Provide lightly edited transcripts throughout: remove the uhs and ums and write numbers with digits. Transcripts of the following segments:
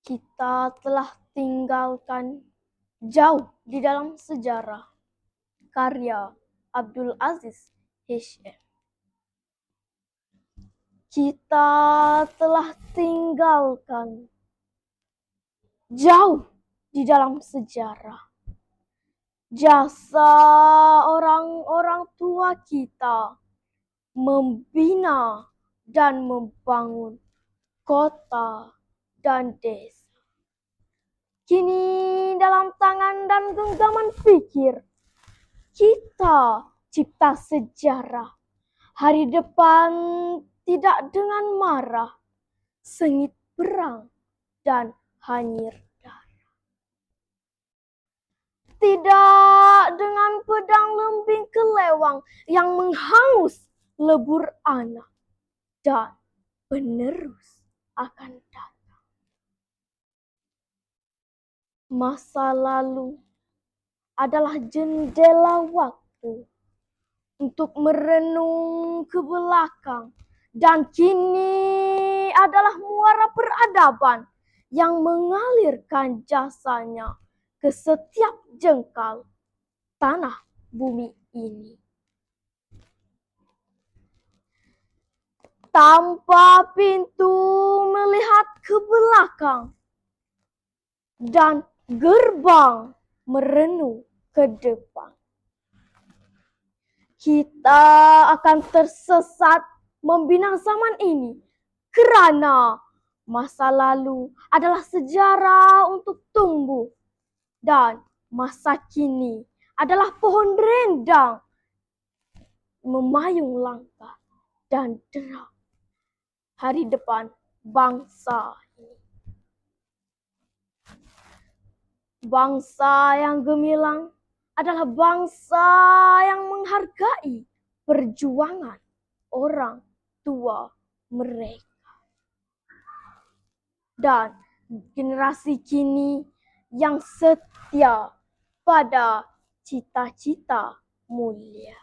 Kita telah tinggalkan jauh di dalam sejarah. Karya Abdul Aziz H.M. Kita telah tinggalkan jauh di dalam sejarah jasa orang-orang tua kita membina dan membangun kota dan desa. Kini dalam tangan dan genggaman pikir, kita cipta sejarah. Hari depan tidak dengan marah, sengit perang dan hanyir darah. Tidak dengan pedang lembing kelewang yang menghangus lebur anak dan penerus akan datang. Masa lalu adalah jendela waktu untuk merenung ke belakang, dan kini adalah muara peradaban yang mengalirkan jasanya ke setiap jengkal tanah bumi ini. Tanpa pintu melihat ke belakang dan gerbang merenung ke depan, kita akan tersesat membina zaman ini, kerana masa lalu adalah sejarah untuk tumbuh dan masa kini adalah pohon rindang memayung langkah dan derap hari depan bangsa ini. Bangsa yang gemilang adalah bangsa yang menghargai perjuangan orang tua mereka. Dan generasi kini yang setia pada cita-cita mulia.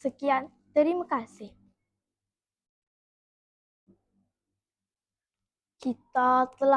Sekian, terima kasih. Kita telah